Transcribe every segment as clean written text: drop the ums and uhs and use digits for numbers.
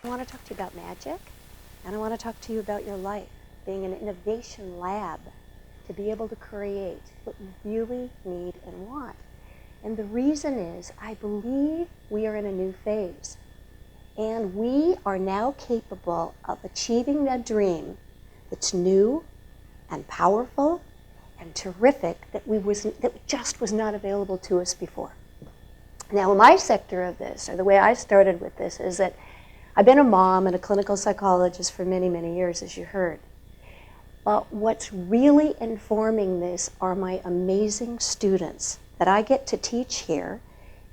I want to talk to you about magic, and I want to talk to you about your life, being an innovation lab to be able to create what you really need and want. And the reason is, I believe we are in a new phase, and we are now capable of achieving a dream that's new and powerful and terrific that just was not available to us before. Now, my sector of this, or the way I started with this, is that I've been a mom and a clinical psychologist for many, many years, as you heard. But what's really informing this are my amazing students that I get to teach here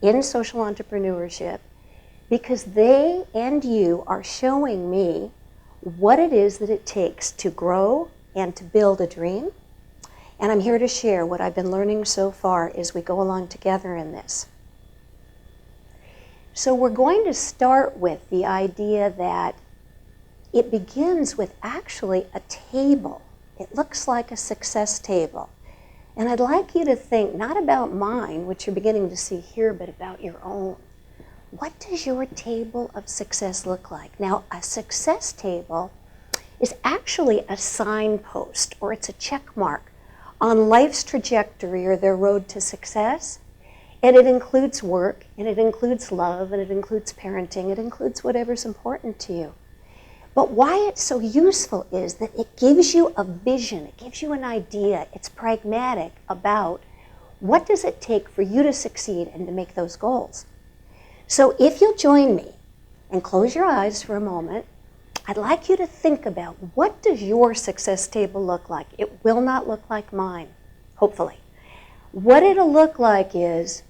in social entrepreneurship, because they and you are showing me what it is that it takes to grow and to build a dream. And I'm here to share what I've been learning so far as we go along together in this. So we're going to start with the idea that it begins with actually a table. It looks like a success table. And I'd like you to think not about mine, which you're beginning to see here, but about your own. What does your table of success look like? Now, a success table is actually a signpost, or it's a check mark on life's trajectory or their road to success. And it includes work, and it includes love, and it includes parenting, it includes whatever's important to you. But why it's so useful is that it gives you a vision, it gives you an idea, it's pragmatic about what does it take for you to succeed and to make those goals. So if you'll join me and close your eyes for a moment, I'd like you to think about what does your success table look like. It will not look like mine, hopefully. What it'll look like is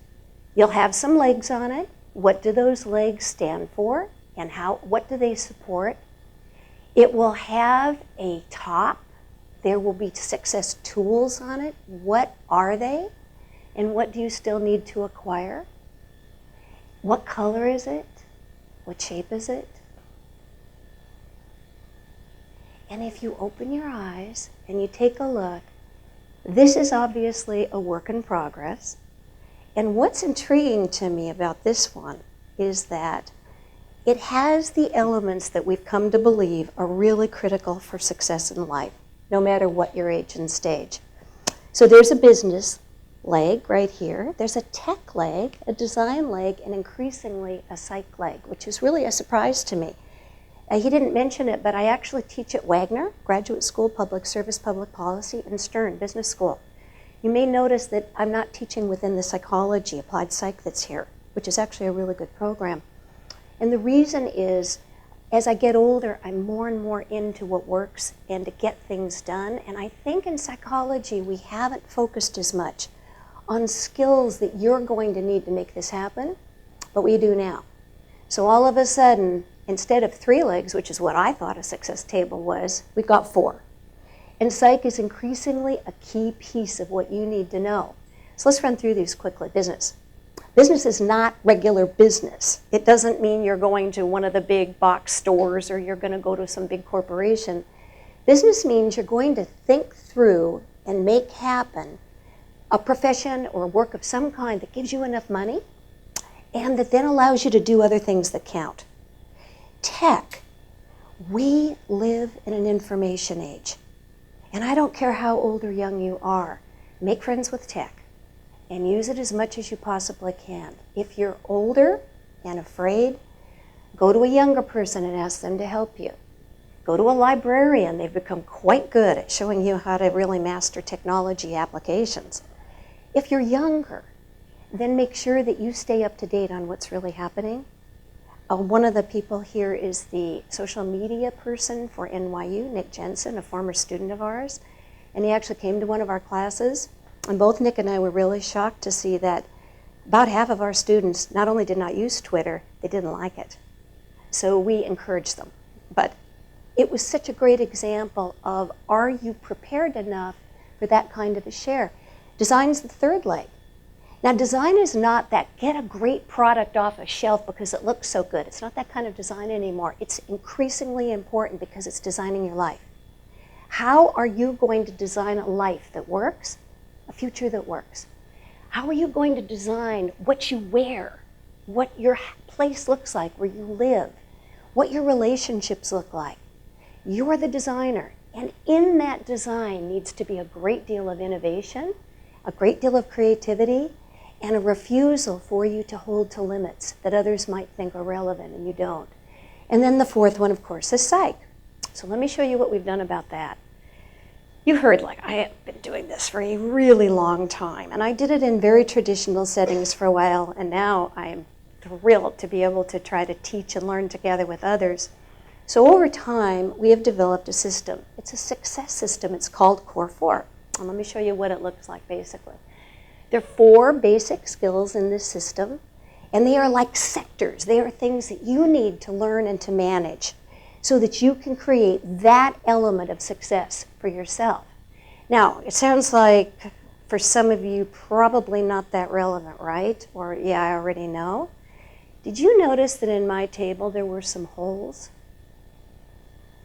you'll have some legs on it. What do those legs stand for? And what do they support? It will have a top. There will be success tools on it. What are they? And what do you still need to acquire? What color is it? What shape is it? And if you open your eyes and you take a look, this is obviously a work in progress. And what's intriguing to me about this one is that it has the elements that we've come to believe are really critical for success in life, no matter what your age and stage. So there's a business leg right here. There's a tech leg, a design leg, and increasingly a psych leg, which is really a surprise to me. He didn't mention it, but I actually teach at Wagner Graduate School, Public Service, Public Policy, and Stern Business School. You may notice that I'm not teaching within the psychology, applied psych that's here, which is actually a really good program. And the reason is, as I get older, I'm more and more into what works and to get things done. And I think in psychology, we haven't focused as much on skills that you're going to need to make this happen, but we do now. So all of a sudden, instead of 3 legs, which is what I thought a success table was, we've got 4. And psych is increasingly a key piece of what you need to know. So let's run through these quickly. Business. Business is not regular business. It doesn't mean you're going to one of the big box stores or you're going to go to some big corporation. Business means you're going to think through and make happen a profession or work of some kind that gives you enough money and that then allows you to do other things that count. Tech. We live in an information age. And I don't care how old or young you are, make friends with tech and use it as much as you possibly can. If you're older and afraid, go to a younger person and ask them to help you. Go to a librarian. They've become quite good at showing you how to really master technology applications. If you're younger, then make sure that you stay up to date on what's really happening. One of the people here is the social media person for NYU, Nick Jensen, a former student of ours. And he actually came to one of our classes. And both Nick and I were really shocked to see that about half of our students not only did not use Twitter, they didn't like it. So we encouraged them. But it was such a great example of, are you prepared enough for that kind of a share? Design's the third leg. Now, design is not that get a great product off a shelf because it looks so good. It's not that kind of design anymore. It's increasingly important because it's designing your life. How are you going to design a life that works, a future that works? How are you going to design what you wear, what your place looks like, where you live, what your relationships look like. You're the designer, and in that design needs to be a great deal of innovation, a great deal of creativity, and a refusal for you to hold to limits that others might think are relevant and you don't. And then the fourth one, of course, is psych. So let me show you what we've done about that. You heard, like, I have been doing this for a really long time, and I did it in very traditional settings for a while, and now I am thrilled to be able to try to teach and learn together with others. So over time, we have developed a system. It's a success system. It's called Core 4. And let me show you what it looks like, basically. There are 4 basic skills in this system, and they are like sectors. They are things that you need to learn and to manage so that you can create that element of success for yourself. Now, it sounds like, for some of you, probably not that relevant, right? Or, yeah, I already know. Did you notice that in my table there were some holes?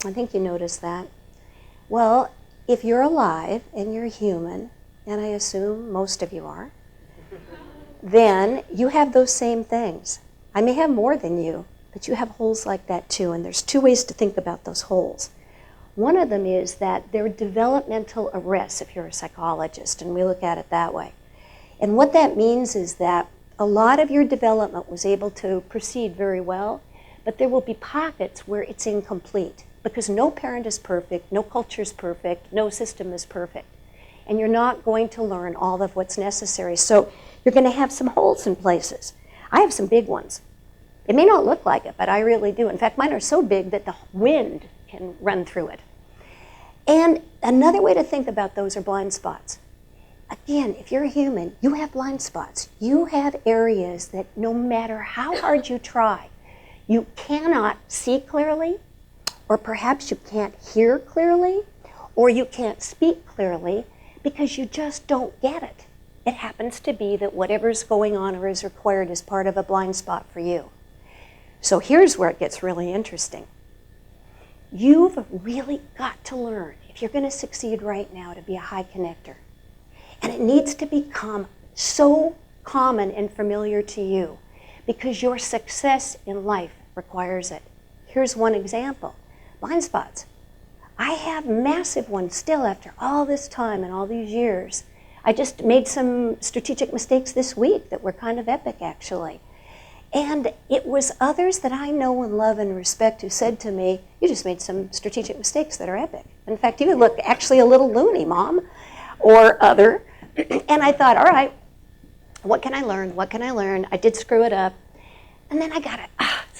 I think you noticed that. Well, if you're alive and you're human, and I assume most of you are, then you have those same things. I may have more than you, but you have holes like that too, and there's 2 ways to think about those holes. One of them is that they're developmental arrests, if you're a psychologist, and we look at it that way. And what that means is that a lot of your development was able to proceed very well, but there will be pockets where it's incomplete, because no parent is perfect, no culture is perfect, no system is perfect. And you're not going to learn all of what's necessary. So you're going to have some holes in places. I have some big ones. It may not look like it, but I really do. In fact, mine are so big that the wind can run through it. And another way to think about those are blind spots. Again, if you're a human, you have blind spots. You have areas that no matter how hard you try, you cannot see clearly, or perhaps you can't hear clearly, or you can't speak clearly because you just don't get it. It happens to be that whatever's going on or is required is part of a blind spot for you. So here's where it gets really interesting. You've really got to learn, if you're going to succeed right now, to be a high connector. And it needs to become so common and familiar to you because your success in life requires it. Here's one example. Blind spots. I have massive ones still after all this time and all these years. I just made some strategic mistakes this week that were kind of epic, actually. And it was others that I know and love and respect who said to me, you just made some strategic mistakes that are epic. In fact, you look actually a little loony, Mom, or other. And I thought, all right, what can I learn? What can I learn? I did screw it up. And then I got it.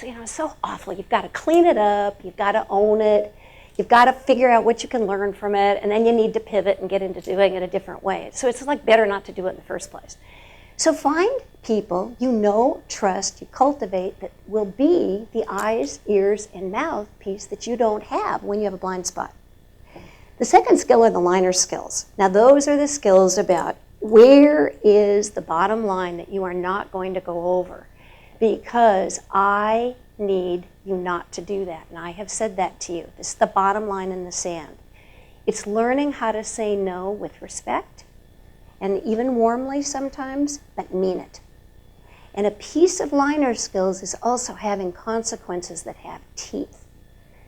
It's so awful. You've got to clean it up. You've got to own it. You've got to figure out what you can learn from it. And then you need to pivot and get into doing it a different way. So it's like better not to do it in the first place. So find people you know, trust, you cultivate that will be the eyes, ears, and mouthpiece that you don't have when you have a blind spot. The second skill are the liner skills. Now those are the skills about where is the bottom line that you are not going to go over, because I need you not to do that. And I have said that to you. This is the bottom line in the sand. It's learning how to say no with respect, and even warmly sometimes, but mean it. And a piece of liner skills is also having consequences that have teeth,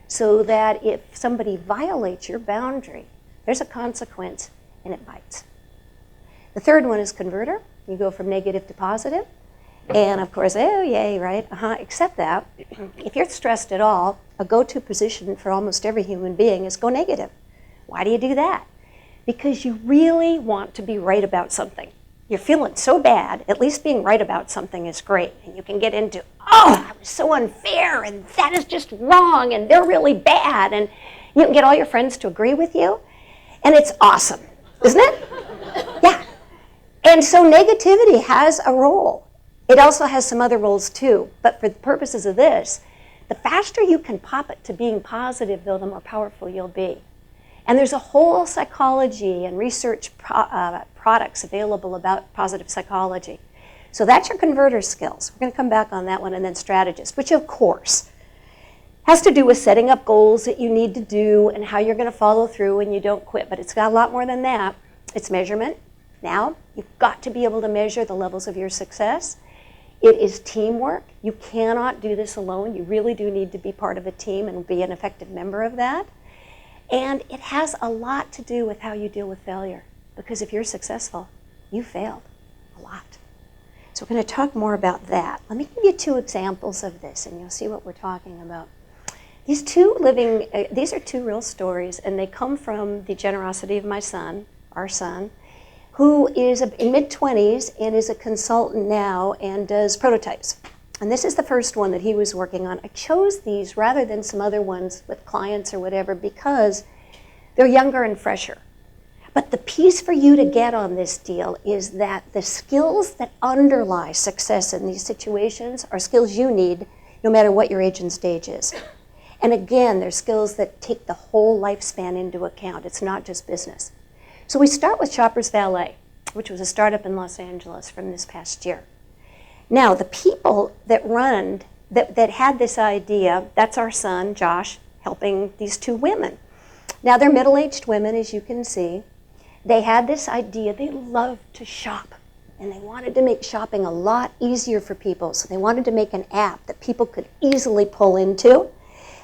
so that if somebody violates your boundary, there's a consequence and it bites. The third one is converter. You go from negative to positive. And of course, oh yay, right? Except that if you're stressed at all, a go-to position for almost every human being is go negative. Why do you do that? Because you really want to be right about something. You're feeling so bad, at least being right about something is great. And you can get into, oh, that was so unfair, and that is just wrong, and they're really bad. And you can get all your friends to agree with you. And it's awesome, isn't it? Yeah. And so negativity has a role. It also has some other roles too. But for the purposes of this, the faster you can pop it to being positive, though, the more powerful you'll be. And there's a whole psychology and research products available about positive psychology. So that's your converter skills. We're going to come back on that one, and then strategist, which of course has to do with setting up goals that you need to do and how you're going to follow through and you don't quit. But it's got a lot more than that. It's measurement. Now, you've got to be able to measure the levels of your success. It is teamwork. You cannot do this alone. You really do need to be part of a team and be an effective member of that. And it has a lot to do with how you deal with failure. Because if you're successful, you failed a lot. So we're going to talk more about that. Let me give you 2 examples of this, and you'll see what we're talking about. These are 2 real stories, and they come from the generosity of my son, our son, who is in mid-20s and is a consultant now and does prototypes. And this is the first one that he was working on. I chose these rather than some other ones with clients or whatever because they're younger and fresher. But the piece for you to get on this deal is that the skills that underlie success in these situations are skills you need no matter what your age and stage is. And again, they're skills that take the whole lifespan into account. It's not just business. So we start with Shoppers Valet, which was a startup in Los Angeles from this past year. Now, the people that had this idea, that's our son, Josh, helping these 2 women. Now, they're middle-aged women, as you can see. They had this idea. They loved to shop, and they wanted to make shopping a lot easier for people. So they wanted to make an app that people could easily pull into.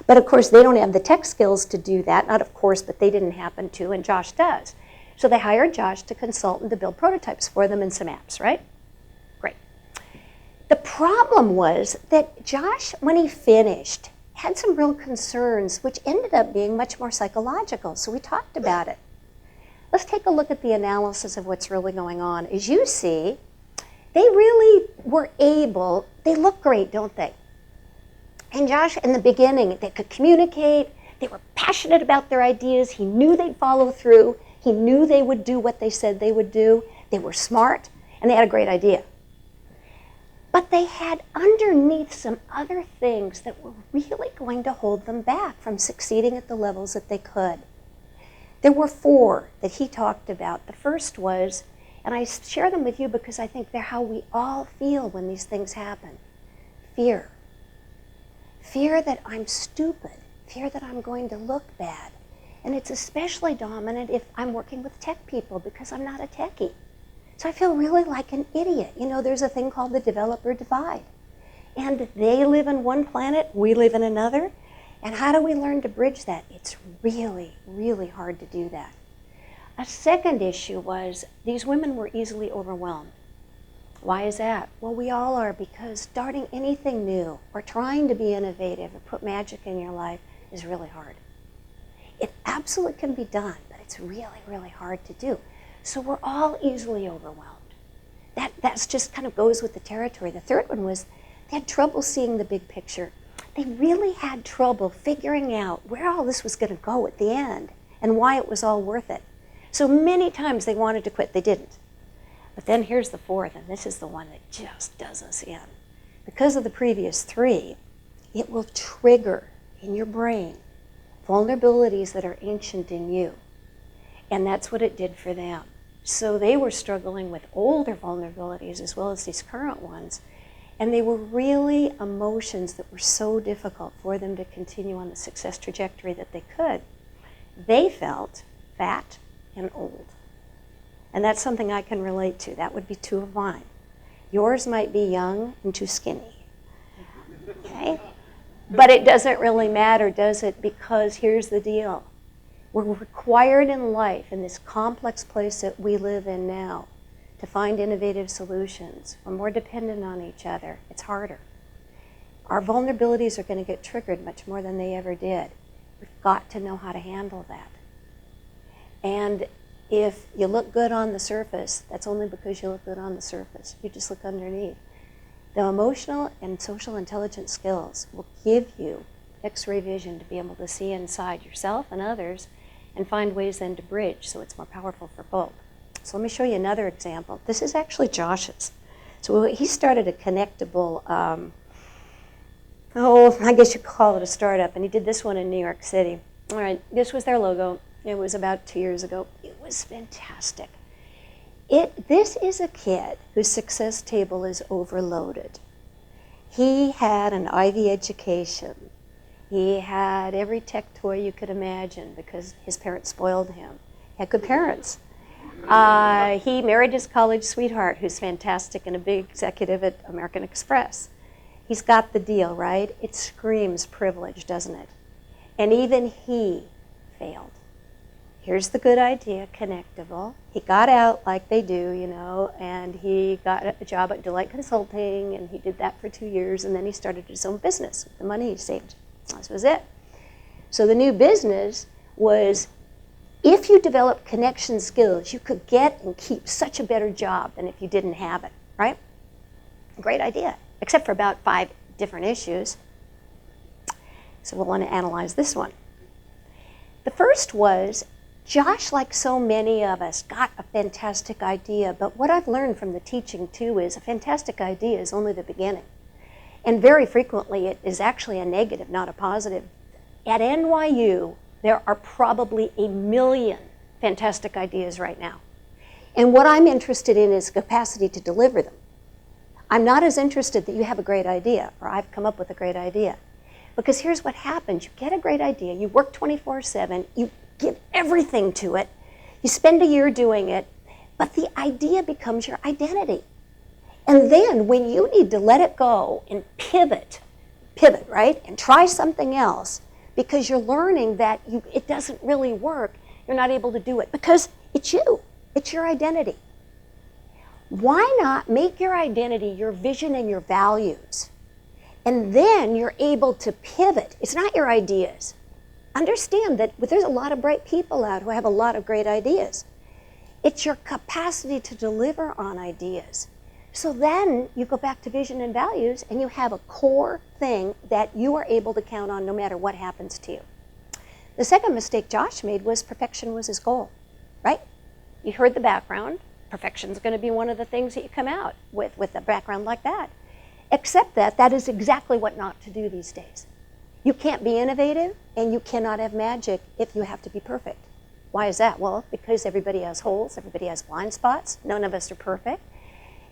But, of course, they don't have the tech skills to do that. Not of course, but they didn't happen to, and Josh does. So they hired Josh to consult and to build prototypes for them and some apps, right? Great. The problem was that Josh, when he finished, had some real concerns, which ended up being much more psychological. So we talked about it. Let's take a look at the analysis of what's really going on. As you see, they really were able, they look great, don't they? And Josh, in the beginning, they could communicate. They were passionate about their ideas. He knew they'd follow through. He knew they would do what they said they would do. They were smart, and they had a great idea. But they had underneath some other things that were really going to hold them back from succeeding at the levels that they could. There were 4 that he talked about. The first was, and I share them with you because I think they're how we all feel when these things happen. Fear. Fear that I'm stupid. Fear that I'm going to look bad. And it's especially dominant if I'm working with tech people because I'm not a techie. So I feel really like an idiot. You know, there's a thing called the developer divide. And they live on one planet, we live in another. And how do we learn to bridge that? It's really, really hard to do that. A second issue was these women were easily overwhelmed. Why is that? Well, we all are, because starting anything new or trying to be innovative or put magic in your life is really hard. It absolutely can be done, but it's really, really hard to do. So we're all easily overwhelmed. That's just kind of goes with the territory. The third one was they had trouble seeing the big picture. They really had trouble figuring out where all this was going to go at the end and why it was all worth it. So many times they wanted to quit, they didn't. But then here's the 4th, and this is the one that just does us in. Because of the previous 3, it will trigger in your brain vulnerabilities that are ancient in you. And that's what it did for them. So they were struggling with older vulnerabilities as well as these current ones. And they were really emotions that were so difficult for them to continue on the success trajectory that they could. They felt fat and old. And that's something I can relate to. That would be 2 of mine. Yours might be young and too skinny. Okay? But it doesn't really matter, does it? Because here's the deal. We're required in life, in this complex place that we live in now, to find innovative solutions. We're more dependent on each other. It's harder. Our vulnerabilities are going to get triggered much more than they ever did. We've got to know how to handle that. And if you look good on the surface, that's only because you look good on the surface. You just look underneath. The emotional and social intelligence skills will give you X-ray vision to be able to see inside yourself and others and find ways then to bridge so it's more powerful for both. So let me show you another example. This is actually Josh's. So he started a Connectable, I guess you could call it a startup, and he did this one in New York City. All right, this was their logo. It was about 2 years ago. It was fantastic. This is a kid whose success table is overloaded. He had an Ivy education. He had every tech toy you could imagine because his parents spoiled him. He had good parents. He married his college sweetheart, who's fantastic and a big executive at American Express. He's got the deal, right? It screams privilege, doesn't it? And even he failed. Here's the good idea, Connectable. He got out like they do, you know, and he got a job at Delight Consulting, and he did that for 2 years, and then he started his own business with the money he saved. This was it. So the new business was, if you develop connection skills, you could get and keep such a better job than if you didn't have it, right? Great idea, except for about 5 different issues. So we'll want to analyze this one. The first was, Josh, like so many of us, got a fantastic idea, but what I've learned from the teaching too is a fantastic idea is only the beginning. And very frequently it is actually a negative, not a positive. At NYU, there are probably 1 million fantastic ideas right now. And what I'm interested in is capacity to deliver them. I'm not as interested that you have a great idea or I've come up with a great idea. Because here's what happens. You get a great idea, you work 24/7, you give everything to it, you spend a year doing it, but the idea becomes your identity. And then when you need to let it go and pivot, right, and try something else, because you're learning that it doesn't really work, you're not able to do it because it's you, it's your identity. Why not make your identity your vision and your values? And then you're able to pivot. It's not your ideas. Understand that there's a lot of bright people out who have a lot of great ideas. It's your capacity to deliver on ideas. So then you go back to vision and values and you have a core thing that you are able to count on no matter what happens to you. The second mistake Josh made was perfection was his goal, right? You heard the background. Perfection is going to be one of the things that you come out with a background like that. Except that is exactly what not to do these days. You can't be innovative and you cannot have magic if you have to be perfect. Why is that? Well, because everybody has holes, everybody has blind spots, none of us are perfect.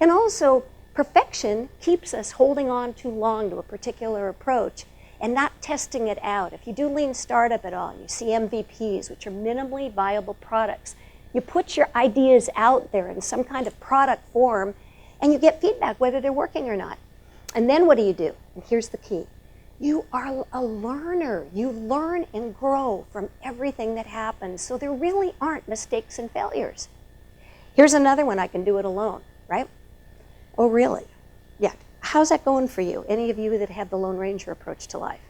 And also, perfection keeps us holding on too long to a particular approach and not testing it out. If you do lean startup at all, you see MVPs, which are minimally viable products. You put your ideas out there in some kind of product form and you get feedback whether they're working or not. And then what do? And here's the key. You are a learner. You learn and grow from everything that happens. So there really aren't mistakes and failures. Here's another one. I can do it alone, right? Oh, really? Yeah. How's that going for you? Any of you that have the Lone Ranger approach to life?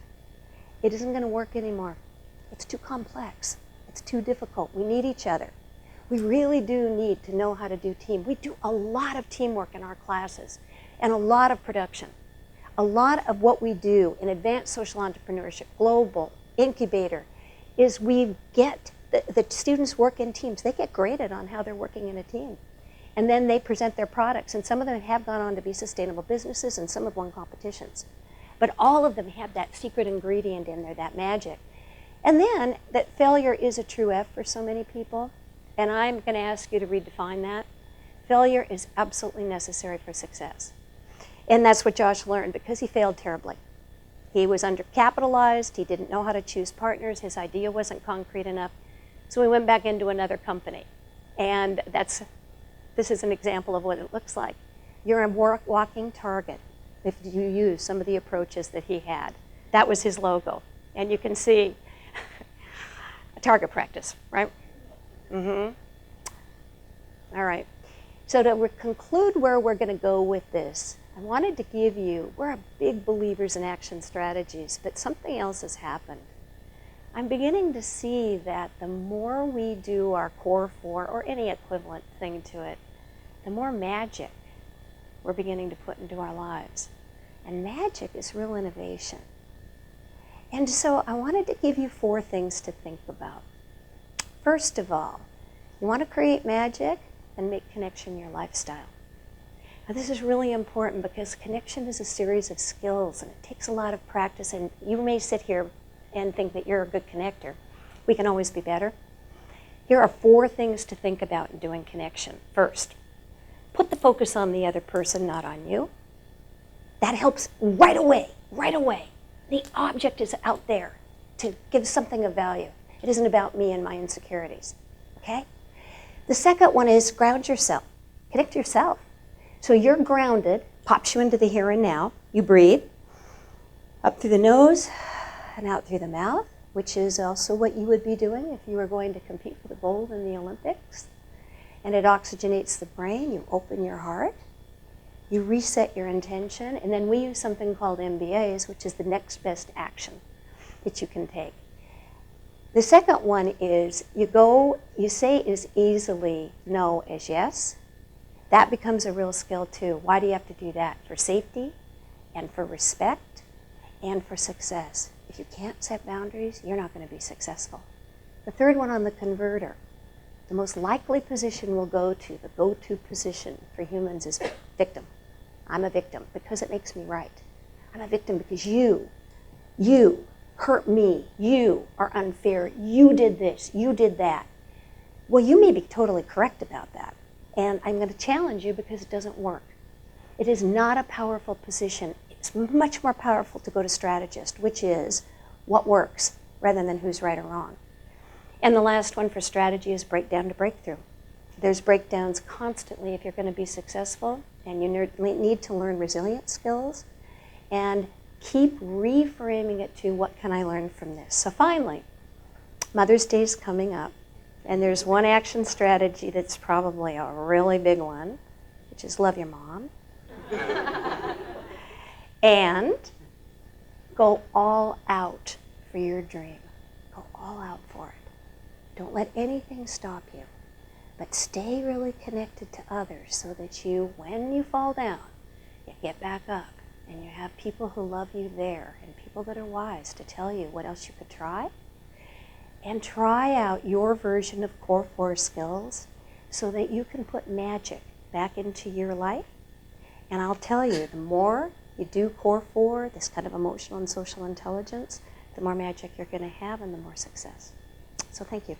It isn't going to work anymore. It's too complex. It's too difficult. We need each other. We really do need to know how to do team. We do a lot of teamwork in our classes and a lot of production. A lot of what we do in advanced social entrepreneurship, global, incubator, is we get the students work in teams. They get graded on how they're working in a team. And then they present their products. And some of them have gone on to be sustainable businesses and some have won competitions. But all of them have that secret ingredient in there, that magic. And then that failure is a true F for so many people. And I'm going to ask you to redefine that. Failure is absolutely necessary for success. And that's what Josh learned because he failed terribly. He was undercapitalized. He didn't know how to choose partners. His idea wasn't concrete enough. So he went back into another company. And this is an example of what it looks like. You're a walking target if you use some of the approaches that he had. That was his logo. And you can see a target practice, right? Mm-hmm. All right. So to conclude where we're going to go with this, I wanted to give you, we're big believers in action strategies, but something else has happened. I'm beginning to see that the more we do our core four, or any equivalent thing to it, the more magic we're beginning to put into our lives. And magic is real innovation. And so I wanted to give you 4 things to think about. First of all, you want to create magic and make connection your lifestyle. Now, this is really important because connection is a series of skills and it takes a lot of practice, and you may sit here and think that you're a good connector. We can always be better. Here are 4 things to think about in doing connection. First, put the focus on the other person, not on you. That helps right away, right away. The object is out there to give something of value. It isn't about me and my insecurities, okay? The second one is ground yourself. Connect to yourself. So you're grounded, pops you into the here and now. You breathe up through the nose and out through the mouth, which is also what you would be doing if you were going to compete for the gold in the Olympics. And it oxygenates the brain. You open your heart. You reset your intention. And then we use something called MBAs, which is the next best action that you can take. The second one is you say as easily no as yes. That becomes a real skill too. Why do you have to do that? For safety and for respect and for success. If you can't set boundaries, you're not going to be successful. The third one on the converter. The most likely position we'll go to, the go-to position for humans is victim. I'm a victim because it makes me right. I'm a victim because you hurt me, you are unfair, you did this, you did that. Well, you may be totally correct about that. And I'm going to challenge you because it doesn't work. It is not a powerful position. It's much more powerful to go to strategist, which is what works rather than who's right or wrong. And the last one for strategy is breakdown to breakthrough. There's breakdowns constantly if you're going to be successful, and you need to learn resilience skills and keep reframing it to what can I learn from this. So finally, Mother's Day is coming up, and there's one action strategy that's probably a really big one, which is love your mom. And go all out for your dream. Go all out for it. Don't let anything stop you, but stay really connected to others so that you, when you fall down, you get back up. And you have people who love you there and people that are wise to tell you what else you could try. And try out your version of Core 4 skills so that you can put magic back into your life. And I'll tell you, the more you do Core 4, this kind of emotional and social intelligence, the more magic you're going to have and the more success. So thank you.